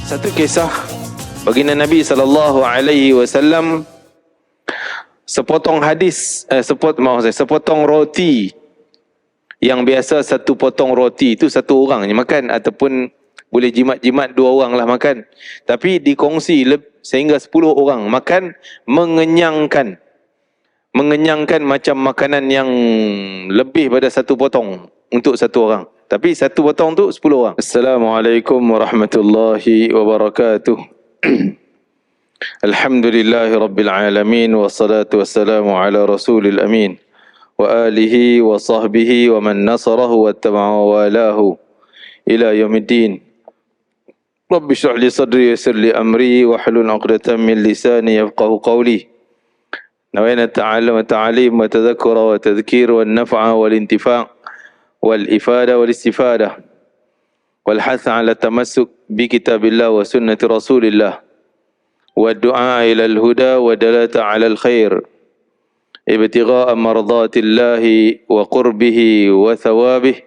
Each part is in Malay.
Satu kisah baginda Nabi SAW, sepotong roti yang biasa satu potong roti itu satu orang je makan, ataupun boleh jimat-jimat 2 orang lah makan. Tapi dikongsi sehingga 10 orang makan, mengenyangkan macam makanan yang lebih pada satu potong untuk satu orang. Tapi satu potong tu 10 orang. Assalamualaikum warahmatullahi wabarakatuh. Alhamdulillahi rabbil alamin, wassalatu wassalamu ala rasulil amin, wa alihi wa sahbihi wa man nasarahu wa taba'a walahu ila yaumiddin. Rabbi shrah li sadri yassir li amri wahlul 'uqdatam min lisani yafqahu qawli. Nawaitu ta'allum wa ta'lim wa tadhakkura wa tadhkir wa naf'a wal intifa' wal ifada wal istifada wal hath 'ala tamassuk bi kitabillah wa sunnati rasulillah wa du'a ila al huda wa dalata 'ala al khair ibtigha'a mardatillahi wa qurbihi wa thawabihi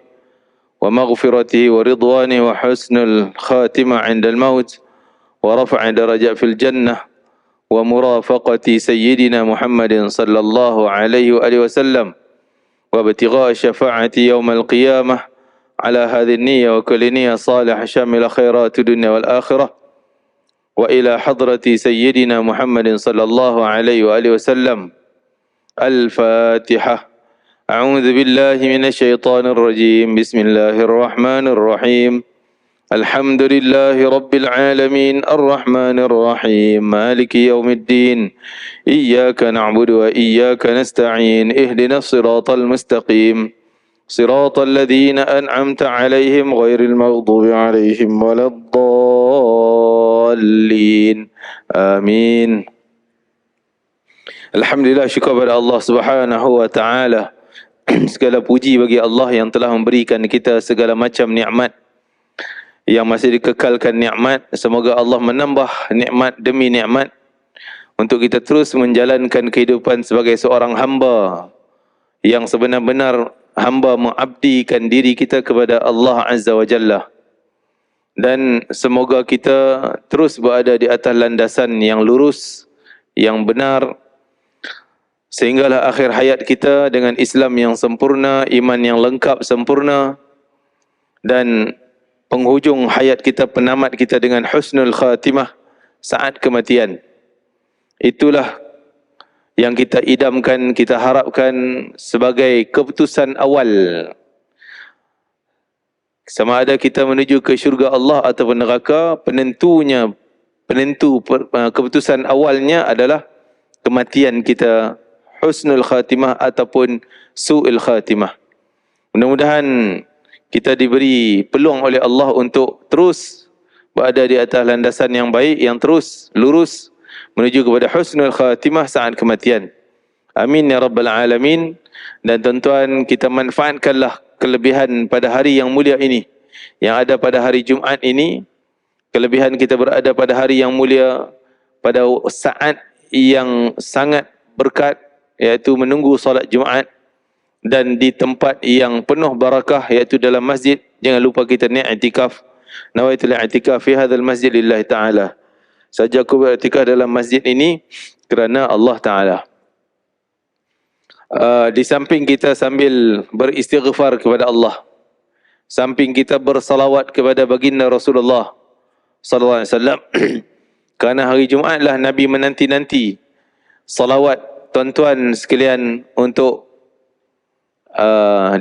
wa maghfiratihi wa ridwanihi wa husnul khatimah 'inda al maut wa raf'a darajat fil jannah wa murafaqati sayyidina Muhammadin sallallahu alaihi wa alihi wasallam wa ibtigha'a syafa'ati yaumal qiyamah ala hadhihi an-niyyah wa kulli niyyah salihah syamila khairati dunya wal akhirah wa ila hadrati sayyidina Muhammadin sallallahu alaihi wa alihi wasallam. Al-Fatihah. A'udzu billahi minasy syaithanir rajim. Bismillahirrahmanirrahim. Alhamdulillahi rabbil alamin, arrahmanir rahim, maliki yaumiddin. Iyyaka na'budu wa iyyaka nasta'in. Ihdinas siratal mustaqim. Siratal ladzina an'amta 'alaihim ghairil maghdubi 'alaihim waladdallin. Amin. Alhamdulillah, syukur kepada Allah Subhanahu wa taala. Segala puji bagi Allah yang telah memberikan kita segala macam nikmat, yang masih dikekalkan nikmat. Semoga Allah menambah nikmat demi nikmat untuk kita terus menjalankan kehidupan sebagai seorang hamba yang sebenar-benar hamba, mengabdikan diri kita kepada Allah Azza wa Jalla. Dan semoga kita terus berada di atas landasan yang lurus, yang benar, sehinggalah akhir hayat kita dengan Islam yang sempurna, iman yang lengkap sempurna, dan penghujung hayat kita, penamat kita dengan husnul khatimah saat kematian. Itulah yang kita idamkan, kita harapkan sebagai keputusan awal. Sama ada kita menuju ke syurga Allah ataupun neraka, penentu keputusan awalnya adalah kematian kita, husnul khatimah ataupun su'il khatimah. Mudah-mudahan kita diberi peluang oleh Allah untuk terus berada di atas landasan yang baik, yang terus lurus menuju kepada husnul khatimah saat kematian. Amin ya rabbal alamin. Dan tuan-tuan, kita manfaatkanlah kelebihan pada hari yang mulia ini, yang ada pada hari Jumaat ini. Kelebihan kita berada pada hari yang mulia, pada saat yang sangat berkat, iaitu menunggu solat Jumaat, dan di tempat yang penuh barakah, iaitu dalam masjid. Jangan lupa kita niat i'tikaf. Nawaitul i'tikaf fi hadzal masjid lillahi ta'ala. Saja aku beriktikaf dalam masjid ini kerana Allah Ta'ala. Di samping kita sambil beristighfar kepada Allah, samping kita bersalawat kepada baginda Rasulullah sallallahu alaihi wasallam, kerana hari Jumaat lah Nabi menanti-nanti salawat tuan-tuan sekalian untuk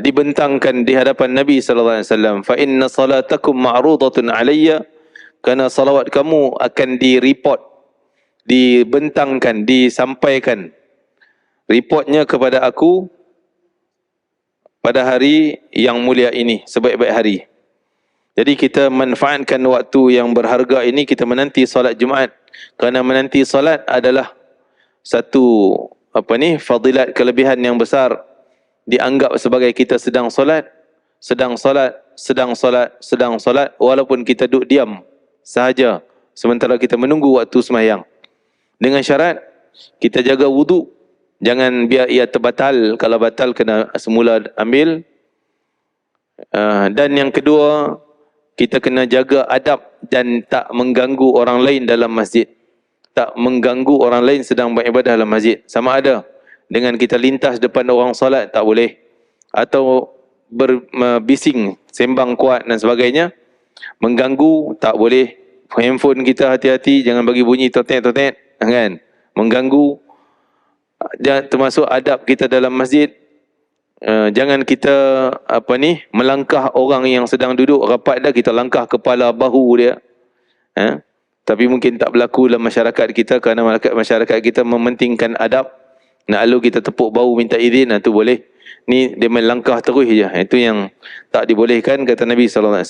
dibentangkan di hadapan Nabi sallallahu alaihi wasallam. Fa inna salatakum ma'rudatun alayya, kerana salawat kamu akan direport, dibentangkan, disampaikan reportnya kepada aku pada hari yang mulia ini, sebaik-baik hari. Jadi kita manfaatkan waktu yang berharga ini, kita menanti solat Jumaat, kerana menanti solat adalah satu fadilat, kelebihan yang besar. Dianggap sebagai kita sedang solat, walaupun kita duduk diam sahaja sementara kita menunggu waktu sembahyang. Dengan syarat kita jaga wudu, jangan biar ia terbatal. Kalau batal kena semula ambil. Dan yang kedua, kita kena jaga adab dan tak mengganggu orang lain dalam masjid. Tak mengganggu orang lain sedang beribadah dalam masjid. Sama ada dengan kita lintas depan orang salat, tak boleh. Atau berbising, sembang kuat dan sebagainya. Mengganggu, tak boleh. Handphone kita hati-hati, jangan bagi bunyi totet-totet, kan? Mengganggu. Dan termasuk adab kita dalam masjid. Jangan kita melangkah orang yang sedang duduk rapat dah, kita langkah kepala bahu dia. Tapi mungkin tak berlaku dalam masyarakat kita kerana masyarakat kita mementingkan adab. Nak lalu kita tepuk bahu minta izin, itu boleh. Ni dia melangkah terus je. Itu yang tak dibolehkan kata Nabi SAW.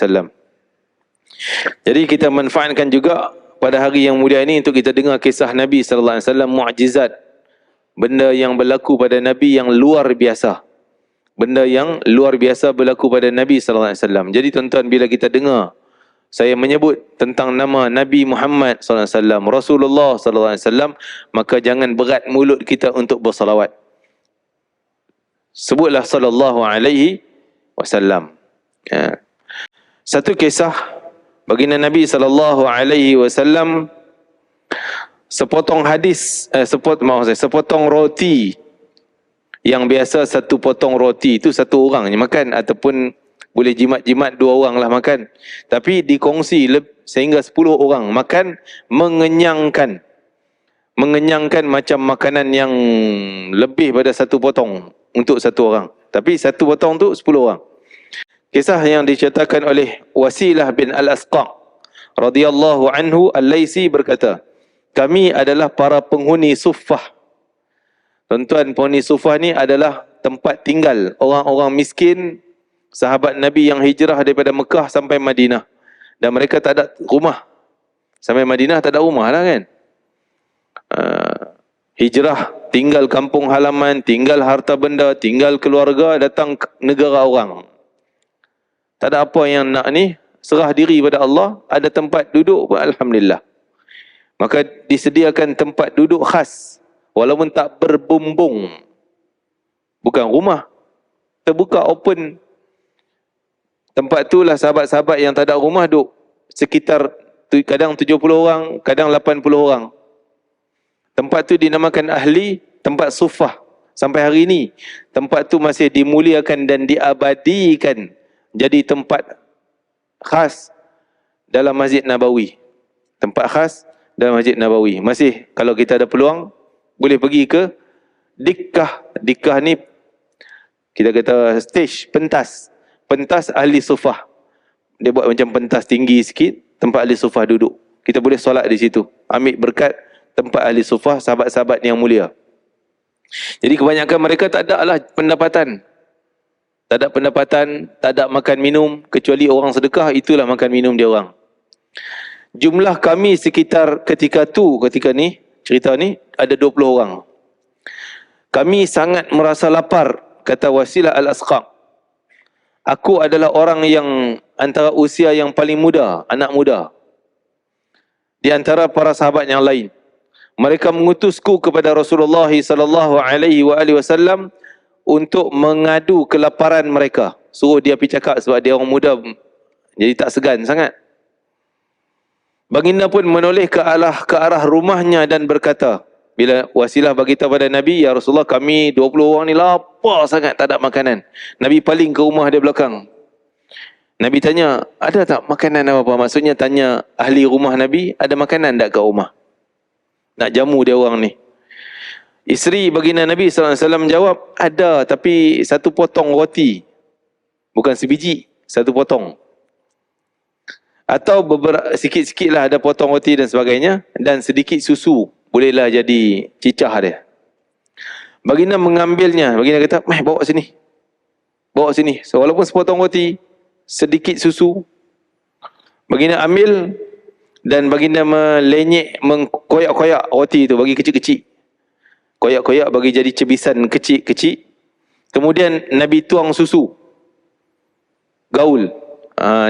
Jadi kita manfaatkan juga pada hari yang mulia ini untuk kita dengar kisah Nabi SAW, mukjizat. Benda yang berlaku pada Nabi yang luar biasa. Benda yang luar biasa berlaku pada Nabi SAW. Jadi tuan-tuan, bila kita dengar saya menyebut tentang nama Nabi Muhammad SAW, Rasulullah SAW, maka jangan berat mulut kita untuk bersalawat. Sebutlah sallallahu alaihi wasallam. Satu kisah baginda Nabi sallallahu alaihi wasallam, sepotong roti yang biasa satu potong roti itu satu orang je makan, ataupun boleh jimat-jimat 2 orang lah makan. Tapi dikongsi sehingga 10 orang makan, mengenyangkan macam makanan yang lebih pada satu potong untuk satu orang. Tapi satu potong tu 10 orang. Kisah yang diceritakan oleh Wasilah bin Al-Asqa radhiyallahu anhu Al-Laisi berkata, kami adalah para penghuni Suffah. Tuan-tuan, penghuni Suffah ni adalah tempat tinggal orang-orang miskin, sahabat Nabi yang hijrah daripada Mekah sampai Madinah. Dan mereka tak ada rumah. Sampai Madinah tak ada rumah lah kan. Hijrah, tinggal kampung halaman, tinggal harta benda, tinggal keluarga, datang ke negara orang. Tak ada apa yang nak ni, serah diri pada Allah, ada tempat duduk pun alhamdulillah. Maka disediakan tempat duduk khas, walaupun tak berbumbung. Bukan rumah, terbuka, open. Tempat tu lah sahabat-sahabat yang tak ada rumah duduk sekitar kadang 70 orang, kadang 80 orang. Tempat tu dinamakan ahli, tempat Suffah. Sampai hari ini, tempat tu masih dimuliakan dan diabadikan jadi tempat khas dalam Masjid Nabawi. Tempat khas dalam Masjid Nabawi. Masih, kalau kita ada peluang, boleh pergi ke Dikkah. Dikkah ni, kita kata stage, pentas. Pentas ahli Suffah. Dia buat macam pentas tinggi sikit, tempat ahli Suffah duduk. Kita boleh solat di situ. Ambil berkat tempat ahli Suffah, sahabat-sahabat yang mulia. Jadi kebanyakan mereka tak ada lah pendapatan. Tak ada pendapatan, tak ada makan minum, kecuali orang sedekah, itulah makan minum dia orang. Jumlah kami sekitar ketika ni, cerita ni, ada 20 orang. Kami sangat merasa lapar, kata Wasilah Al-Asqa. Aku adalah orang yang antara usia yang paling muda, anak muda, di antara para sahabat yang lain. Mereka mengutusku kepada Rasulullah SAW untuk mengadu kelaparan mereka. Suruh dia pergi cakap sebab dia orang muda, jadi tak segan sangat. Baginda pun menoleh ke arah rumahnya dan berkata, bila Wasilah beritahu pada Nabi, ya Rasulullah, kami 20 orang ni lapar sangat, tak ada makanan. Nabi paling ke rumah dia belakang. Nabi tanya, ada tak makanan apa-apa? Maksudnya tanya ahli rumah Nabi, ada makanan tak kat rumah? Nak jamu dia orang ni. Isteri baginda Nabi SAW menjawab, ada, tapi satu potong roti. Bukan sebiji, satu potong. Atau sikit-sikit lah ada potong roti dan sebagainya. Dan sedikit susu. Bolehlah jadi cicah dia. Baginda mengambilnya. Baginda kata, bawa sini. Bawa sini. So, walaupun sepotong roti, sedikit susu. Baginda ambil. Dan baginda melenyek, mengkoyak-koyak roti itu, bagi kecil-kecil. Koyak-koyak bagi jadi cebisan kecil-kecil. Kemudian Nabi tuang susu. Gaul.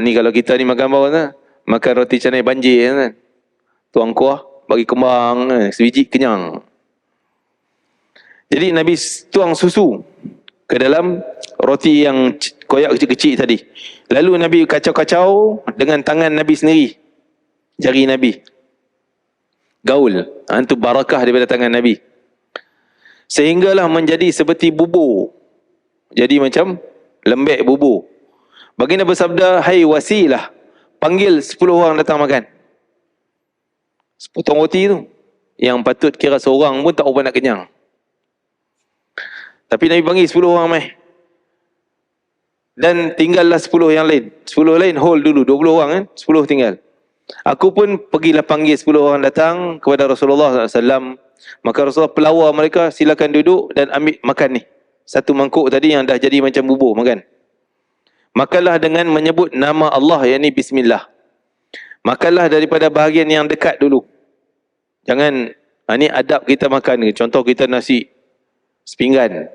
Ni kalau kita ni makan bawah kan, makan roti canai banjir kan. Tuang kuah, bagi kembang, sebiji kenyang. Jadi Nabi tuang susu ke dalam roti yang koyak kecil-kecil tadi. Lalu Nabi kacau-kacau dengan tangan Nabi sendiri, jari Nabi. Gaul. Itu barakah daripada tangan Nabi. Sehinggalah menjadi seperti bubur. Jadi macam lembek bubur. Baginda bersabda, hai Wasilah, panggil 10 orang datang makan. Sepotong roti tu, yang patut kira seorang pun tak apa nak kenyang. Tapi Nabi panggil 10 orang mai. Dan tinggallah 10 yang lain. 10 lain hold dulu, 20 orang kan, 10 tinggal. Aku pun pergilah panggil 10 orang datang kepada Rasulullah SAW. Maka Rasulullah pelawar mereka, silakan duduk dan ambil makan ni. Satu mangkuk tadi yang dah jadi macam bubur, makan. Makanlah dengan menyebut nama Allah, yakni Bismillah. Makanlah daripada bahagian yang dekat dulu. Jangan, ni adab kita makan ni. Contoh kita nasi sepinggan,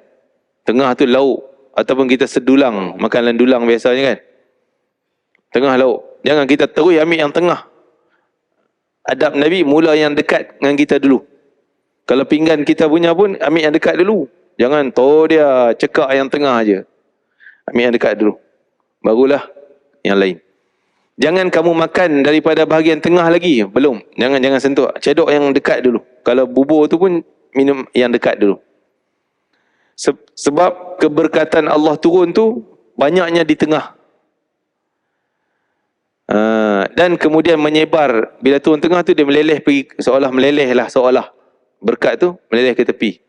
tengah tu lauk, ataupun kita sedulang, makan dulang biasanya kan. Tengah lauk. Jangan kita terus ambil yang tengah. Adab Nabi, mula yang dekat dengan kita dulu. Kalau pinggan kita punya pun, ambil yang dekat dulu. Jangan dia cekak yang tengah aja. Ambil yang dekat dulu. Barulah yang lain. Jangan kamu makan daripada bahagian tengah lagi. Belum. Jangan sentuh. Cedok yang dekat dulu. Kalau bubur tu pun, minum yang dekat dulu. Sebab keberkatan Allah turun tu, banyaknya di tengah. Dan kemudian menyebar. Bila turun tengah tu, dia meleleh pergi, seolah meleleh lah, seolah berkat tu meleleh ke tepi.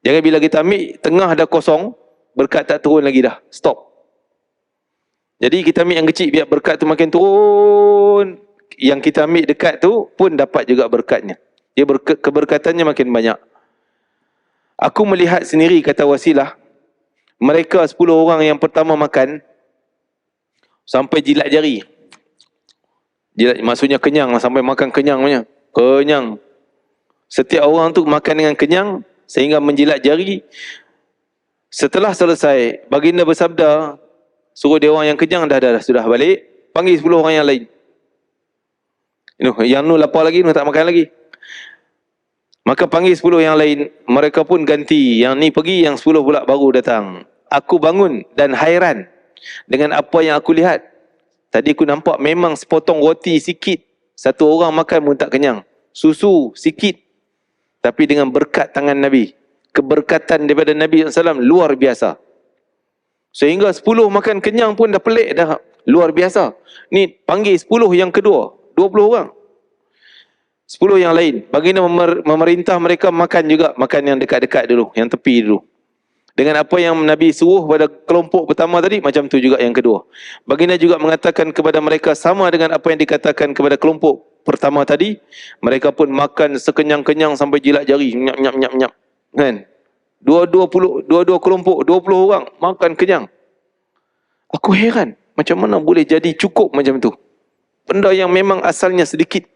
Jangan bila kita ambil, tengah dah kosong, berkat tak turun lagi dah. Stop. Jadi kita ambil yang kecil, biar berkat tu makin turun. Yang kita ambil dekat tu pun dapat juga berkatnya. Dia keberkatannya makin banyak. Aku melihat sendiri, kata Wasilah, mereka 10 orang yang pertama makan, sampai jilat jari. Jilat, maksudnya kenyang lah, sampai makan kenyang punya. Kenyang. Setiap orang tu makan dengan kenyang, sehingga menjilat jari. Setelah selesai, baginda bersabda, suruh dia orang yang kenyang sudah balik, panggil 10 orang yang lain. Yang nu lapar lagi, nu tak makan lagi. Maka panggil 10 yang lain, mereka pun ganti. Yang ni pergi, yang 10 pula baru datang. Aku bangun dan hairan dengan apa yang aku lihat. Tadi aku nampak memang sepotong roti sikit, satu orang makan pun tak kenyang. Susu sikit. Tapi dengan berkat tangan Nabi, keberkatan daripada Nabi SAW luar biasa. Sehingga 10 makan kenyang pun dah pelik dah. Luar biasa. Ni panggil 10 yang kedua. 20 orang. 10 yang lain. Baginda memerintah mereka makan juga. Makan yang dekat-dekat dulu. Yang tepi dulu. Dengan apa yang Nabi suruh pada kelompok pertama tadi, macam tu juga yang kedua. Baginda juga mengatakan kepada mereka sama dengan apa yang dikatakan kepada kelompok pertama tadi. Mereka pun makan sekenyang-kenyang sampai jilat jari. Nyap-nyap-nyap-nyap. Kan? Dua-dua kelompok, 20 orang makan kenyang. Aku heran, macam mana boleh jadi cukup macam tu? Benda yang memang asalnya sedikit.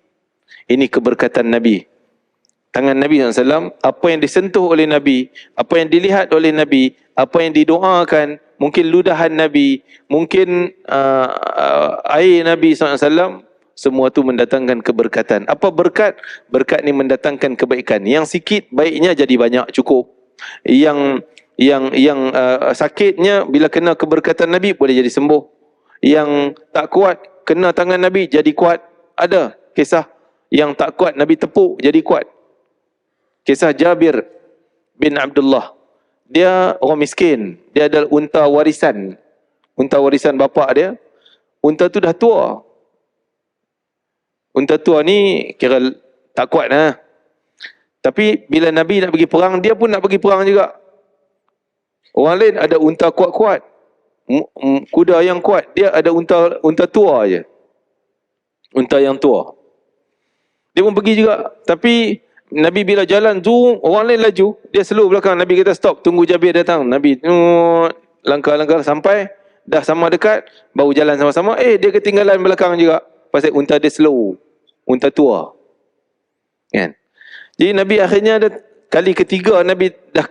Ini keberkatan Nabi. Tangan Nabi SAW, apa yang disentuh oleh Nabi, apa yang dilihat oleh Nabi, apa yang didoakan, mungkin ludahan Nabi, mungkin air Nabi SAW, semua tu mendatangkan keberkatan. Apa berkat? Berkat ni mendatangkan kebaikan. Yang sikit, baiknya jadi banyak, cukup. Yang sakitnya bila kena keberkatan Nabi boleh jadi sembuh. Yang tak kuat kena tangan Nabi jadi kuat. Ada kisah yang tak kuat Nabi tepuk jadi kuat. Kisah Jabir bin Abdullah. Dia orang miskin, dia ada unta warisan. Unta warisan bapa dia. Unta tu dah tua. Unta tua ni kira tak kuat lah. Tapi bila Nabi nak pergi perang, dia pun nak pergi perang juga. Orang lain ada unta kuat-kuat, kuda yang kuat. Dia ada unta tua je. Unta yang tua. Dia pun pergi juga. Tapi Nabi bila jalan, zoom, orang lain laju. Dia slow belakang. Nabi kata stop, tunggu Jabir datang. Nabi langkah-langkah sampai, dah sama dekat, baru jalan sama-sama. Dia ketinggalan belakang juga. Pasal unta dia slow. Unta tua. Kan? Jadi Nabi akhirnya ada kali ketiga Nabi dah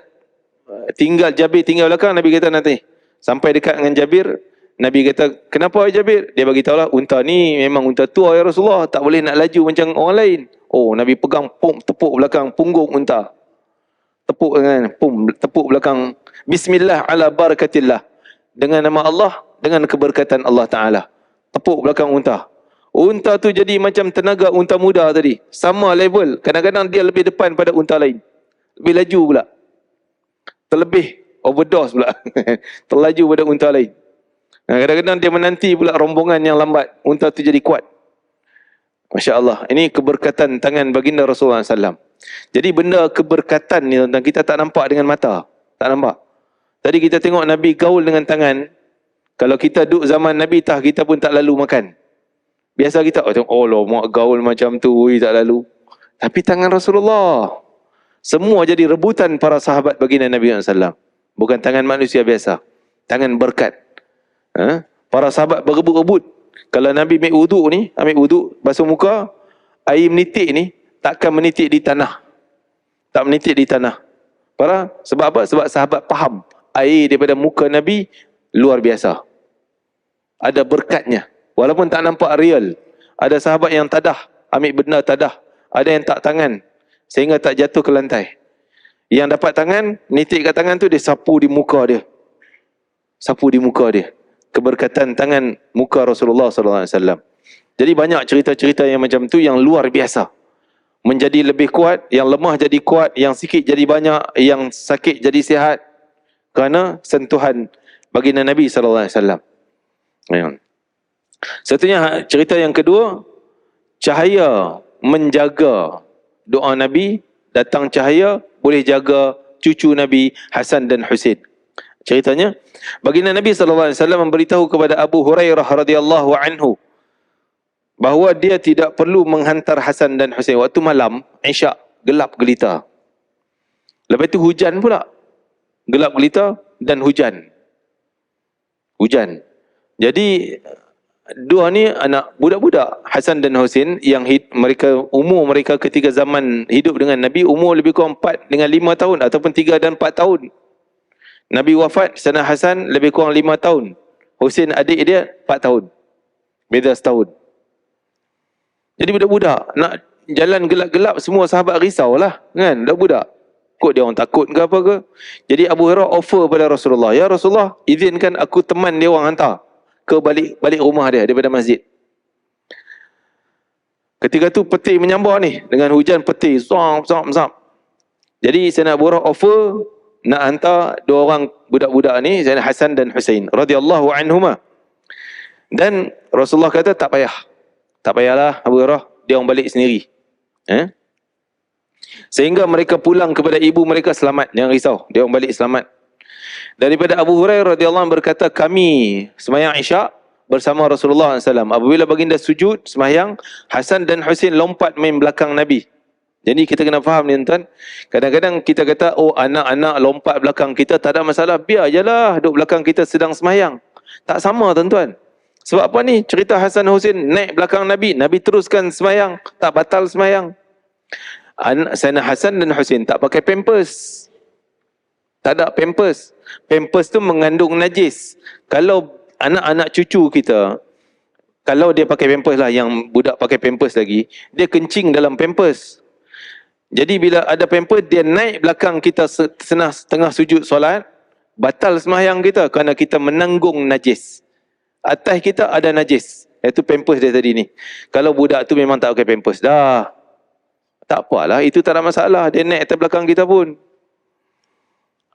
Jabir tinggal belakang. Nabi kata nanti sampai dekat dengan Jabir, Nabi kata, kenapa Jabir? Dia bagi tahulah, unta ni memang unta tua ya Rasulullah, tak boleh nak laju macam orang lain. Nabi pegang tepuk belakang punggung unta. Tepuk belakang. Bismillah ala barakatillah. dengan nama Allah, dengan keberkatan Allah Ta'ala. Tepuk belakang unta. Unta tu jadi macam tenaga unta muda tadi. Sama level. Kadang-kadang dia lebih depan pada unta lain. Lebih laju pula. Terlebih overdose pula. Terlaju pada unta lain. Kadang-kadang dia menanti pula rombongan yang lambat. Unta tu jadi kuat. Masya Allah. Ini keberkatan tangan baginda Rasulullah SAW. Jadi benda keberkatan ni tuan-tuan, kita tak nampak dengan mata. Tak nampak. Tadi kita tengok Nabi gaul dengan tangan. Kalau kita duduk zaman Nabi tah, kita pun tak lalu makan. Biasa kita, oh loh, mak gaul macam tu, tak lalu. Tapi tangan Rasulullah. Semua jadi rebutan para sahabat baginda Nabi SAW. Bukan tangan manusia biasa. Tangan berkat. Para sahabat berebut-rebut. Kalau Nabi ambil wuduk, basuh muka, air menitik ni, takkan menitik di tanah. Tak menitik di tanah. Sebab apa? Sebab sahabat faham. Air daripada muka Nabi, luar biasa. Ada berkatnya. Walaupun tak nampak real. Ada sahabat yang tadah, ambil benda tadah. Ada yang tak tangan, sehingga tak jatuh ke lantai. Yang dapat tangan, nitik kat tangan tu, dia sapu di muka dia. Sapu di muka dia. Keberkatan tangan muka Rasulullah SAW. Jadi banyak cerita-cerita yang macam tu yang luar biasa. Menjadi lebih kuat, yang lemah jadi kuat, yang sikit jadi banyak, yang sakit jadi sihat. Kerana sentuhan baginda Nabi SAW. Satunya cerita yang kedua, cahaya menjaga doa Nabi. Datang cahaya, boleh jaga cucu Nabi Hasan dan Husain. Ceritanya, baginda Nabi SAW memberitahu kepada Abu Hurairah radhiyallahu anhu bahawa dia tidak perlu menghantar Hasan dan Husain. Waktu malam, Isyak, gelap gelita. Lepas itu hujan pula. Gelap gelita dan hujan. Hujan. Jadi, dua ni anak budak-budak, Hasan dan Husain, yang umur mereka ketika zaman hidup dengan Nabi, umur lebih kurang 4 dengan 5 tahun ataupun 3 dan 4 tahun. Nabi wafat, sana Hasan lebih kurang 5 tahun. Husain adik dia 4 tahun. Beza setahun. Jadi budak-budak nak jalan gelap-gelap, semua sahabat risau lah, kan? Budak-budak. Kok dia orang takut ke apa ke? Jadi Abu Hurairah offer pada Rasulullah, ya Rasulullah, izinkan aku teman dia orang hantar ke balik rumah dia daripada masjid. Ketika tu peti menyambar ni, dengan hujan peti, zam. Jadi Sayyidina Abu Hurairah offer nak hantar dua orang budak-budak ni, Sayyidina Hasan dan Husain radhiyallahu anhuma. Dan Rasulullah kata tak payah. Tak payahlah Abu Hurairah, dia orang balik sendiri. Sehingga mereka pulang kepada ibu mereka selamat, jangan risau, dia orang balik selamat. Daripada Abu Hurairah radhiyallahu anhu berkata, kami sembahyang Isyak bersama Rasulullah SAW. Apabila baginda sujud sembahyang, Hasan dan Husain lompat main belakang Nabi. Jadi kita kena faham ni tuan. Kadang-kadang kita kata, oh anak-anak lompat belakang kita, tak ada masalah. Biar je lah duduk belakang kita sedang sembahyang. Tak sama tuan-tuan. Sebab apa ni? Cerita Hasan Husain naik belakang Nabi. Nabi teruskan sembahyang. Tak batal sembahyang. Sayyidina Hasan dan Husain tak pakai pampers. Tak ada pampers. Pampers tu mengandung najis. Kalau anak-anak cucu kita, kalau dia pakai pampers lah, yang budak pakai pampers lagi, dia kencing dalam pampers. Jadi bila ada pampers, dia naik belakang kita tengah sujud solat, batal sembahyang kita kerana kita menanggung najis. Atas kita ada najis, iaitu pampers dia tadi ni. Kalau budak tu memang tak pakai pampers dah, tak apalah, itu tak ada masalah, dia naik atas belakang kita pun.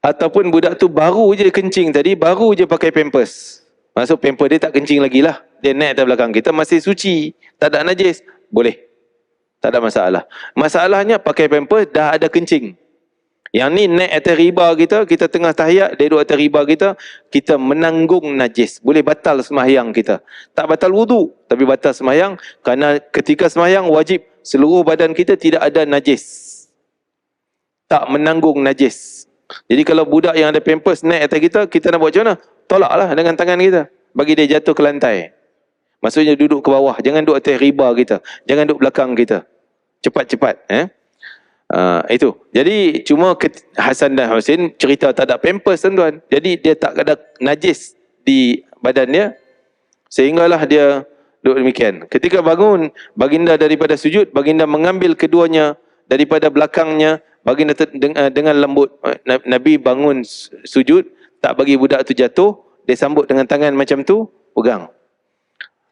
Ataupun budak tu baru je kencing tadi, baru je pakai pampers. Maksud pampers dia tak kencing lagi lah, dia naik atas belakang kita, masih suci, tak ada najis, boleh. Tak ada masalah. Masalahnya pakai pampers dah ada kencing. Yang ni naik atas riba kita, kita tengah tahiyat, dia duduk atas riba kita, kita menanggung najis. Boleh batal sembahyang kita. Tak batal wudu, tapi batal sembahyang, kerana ketika sembahyang wajib seluruh badan kita tidak ada najis. Tak menanggung najis. Jadi kalau budak yang ada pampers naik atas kita, kita nak buat macam mana? Tolaklah dengan tangan kita, bagi dia jatuh ke lantai. Maksudnya duduk ke bawah, jangan duduk atas riba kita, jangan duduk belakang kita. Cepat-cepat. Itu. Jadi cuma Hasan dan Husain cerita tak ada pampers tuan-tuan. Jadi dia tak ada najis di badan dia, sehinggalah dia duduk demikian. Ketika bangun, baginda daripada sujud, baginda mengambil keduanya daripada belakangnya, baginda dengan lembut. Nabi bangun sujud, tak bagi budak tu jatuh, dia sambut dengan tangan macam tu, pegang.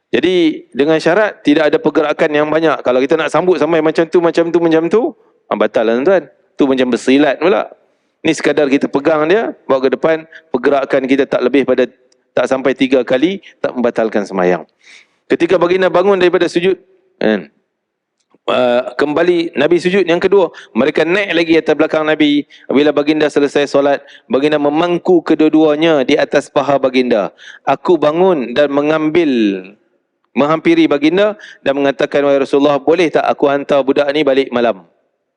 Jadi dengan syarat tidak ada pergerakan yang banyak. Kalau kita nak sambut sampai macam tu, batal lah tuan-tuan. Tu macam bersilat pula. Ni sekadar kita pegang dia, bawa ke depan, pergerakan kita tak lebih pada, tak sampai 3 kali, tak membatalkan sembahyang. Ketika baginda bangun daripada sujud, kembali Nabi sujud yang kedua, mereka naik lagi atas belakang Nabi. Bila baginda selesai solat, baginda memangku kedua-duanya di atas paha baginda. Aku bangun dan menghampiri baginda dan mengatakan, wahai Rasulullah, boleh tak aku hantar budak ni balik malam?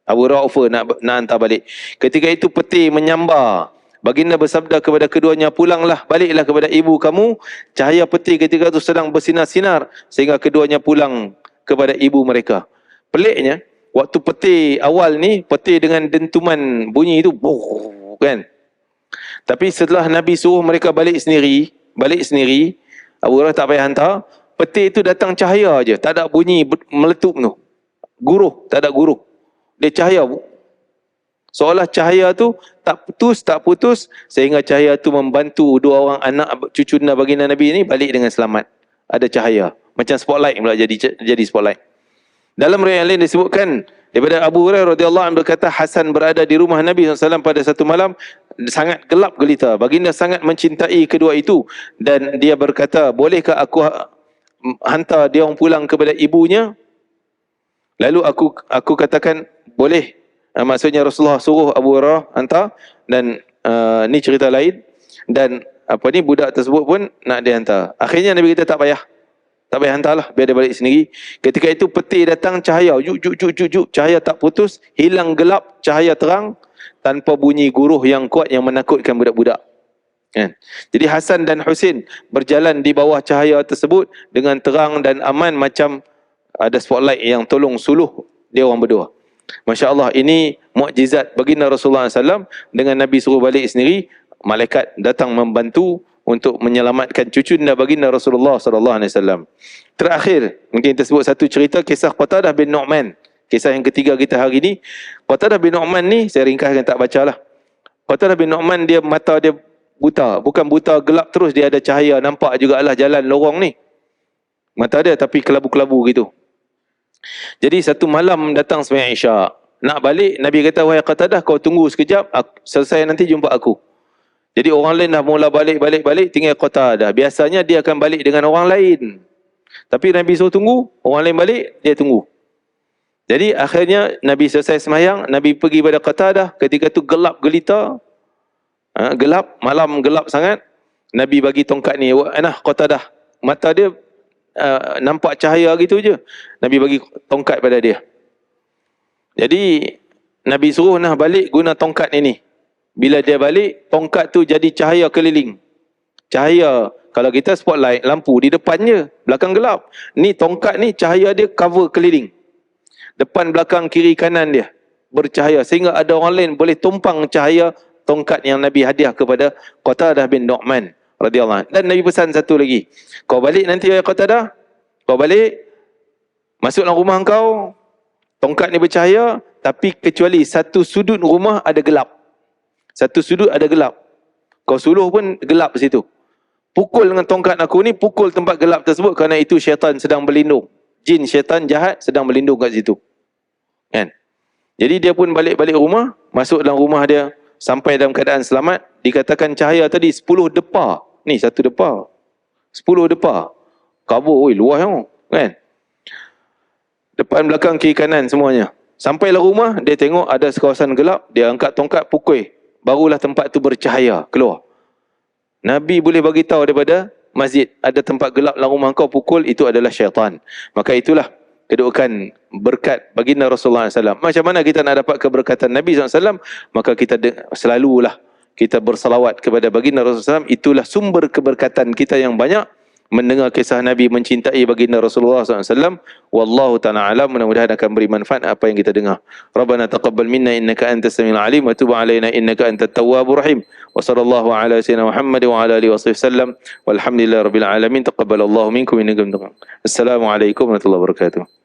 Abu Raufa nak hantar balik. Ketika itu peti menyambar. Baginda bersabda kepada keduanya, pulanglah, baliklah kepada ibu kamu. Cahaya peti ketika itu sedang bersinar-sinar sehingga keduanya pulang kepada ibu mereka. Peliknya, waktu peti awal ni, peti dengan dentuman bunyi itu, kan? Tapi setelah Nabi suruh mereka balik sendiri, Abu Hurairah tak payah hantar, peti itu datang cahaya aja, tak ada bunyi meletup tu. Guruh, tak ada guruh. Dia cahaya. Seolah cahaya tu tak putus sehingga cahaya tu membantu dua orang anak cucunda baginda Nabi ni balik dengan selamat. Ada cahaya. Macam spotlight pula jadi spotlight. Dalam riwayat yang lain disebutkan daripada Abu Hurairah radhiyallahu anhu berkata, Hasan berada di rumah Nabi SAW pada satu malam, sangat gelap gelita. Baginda sangat mencintai kedua itu dan dia berkata, bolehkah aku hantar dia orang pulang kepada ibunya? Lalu aku katakan, boleh. Maksudnya Rasulullah suruh Abu Hurairah hantar, dan ni cerita lain, dan budak tersebut pun nak dia hantar. Akhirnya Nabi kata tak payah hantarlah, biar dia balik sendiri. Ketika itu peti datang cahaya, juk, cahaya tak putus, hilang gelap, cahaya terang, tanpa bunyi guruh yang kuat yang menakutkan budak-budak. Kan? Jadi Hasan dan Husin berjalan di bawah cahaya tersebut dengan terang dan aman, macam ada spotlight yang tolong suluh dia orang berdua. Masya Allah, ini mukjizat baginda Rasulullah SAW. Dengan Nabi suruh balik sendiri, malaikat datang membantu untuk menyelamatkan cucunda baginda Rasulullah SAW. Terakhir, mungkin kita sebut satu cerita, kisah Qatadah bin Nu'man. Kisah yang ketiga kita hari ini. Qatadah bin Nu'man ni, saya ringkaskan, tak bacalah. Qatadah bin Nu'man, dia mata dia buta. Bukan buta gelap terus, dia ada cahaya. Nampak jugalah jalan lorong ni. Mata dia tapi kelabu-kelabu gitu. Jadi satu malam datang sembahyang Isyak. Nak balik, Nabi kata, wahai Qatadah, kau tunggu sekejap, selesai nanti jumpa aku. Jadi orang lain dah mula balik, tinggal Qatadah. Biasanya dia akan balik dengan orang lain. Tapi Nabi suruh tunggu, orang lain balik, dia tunggu. Jadi akhirnya Nabi selesai sembahyang, Nabi pergi pada Qatadah. Ketika tu gelap gelita, gelap, malam gelap sangat. Nabi bagi tongkat ni, Qatadah. Mata dia nampak cahaya gitu je. Nabi bagi tongkat pada dia. Jadi Nabi suruh balik guna tongkat ini. Bila dia balik, tongkat tu jadi cahaya keliling. Cahaya, kalau kita spotlight, lampu di depannya, belakang gelap. Ni tongkat ni cahaya dia cover keliling. Depan, belakang, kiri, kanan dia bercahaya. Sehingga ada orang lain boleh tumpang cahaya tongkat yang Nabi hadiah kepada Qatadah bin Nu'man radhiyallahu anhu. Dan Nabi pesan satu lagi. Kau balik nanti ya Qatadah, kau balik, masuk dalam rumah kau, tongkat ni bercahaya, tapi kecuali satu sudut rumah ada gelap. Satu sudut ada gelap. Kau suluh pun gelap situ. Pukul dengan tongkat aku ni, pukul tempat gelap tersebut, kerana itu syaitan sedang berlindung. Jin syaitan jahat sedang berlindung kat situ. Kan? Jadi dia pun balik rumah, masuk dalam rumah dia, sampai dalam keadaan selamat. Dikatakan cahaya tadi 10 depa. Ni satu depa. 10 depa. Kabur, luas tau. Kan? Depan, belakang, kiri, kanan semuanya. Sampailah rumah, dia tengok ada kawasan gelap, dia angkat tongkat, pukul. Barulah tempat tu bercahaya, keluar. Nabi boleh bagi tahu daripada masjid, ada tempat gelap dalam rumah kau, pukul, itu adalah syaitan. Maka itulah kedudukan berkat baginda Rasulullah SAW. Macam mana kita nak dapat keberkatan Nabi SAW? Maka kita selalulah kita bersalawat kepada baginda Rasulullah SAW. Itulah sumber keberkatan kita yang banyak. Mendengar kisah Nabi mencintai baginda Rasulullah SAW. Wallahu ta'ala alam. Mudah-mudahan akan beri manfaat apa yang kita dengar. Rabbana taqabbal minna innaka antas samiul alim wa tub alaina innaka antat tawwabur rahim. Wa sallallahu ala sayyidina Muhammad wa ala alihi wasallam. Walhamdulillahi rabbil alamin. Taqabbalallahu minkum innaka antas. Assalamualaikum warahmatullahi wabarakatuh.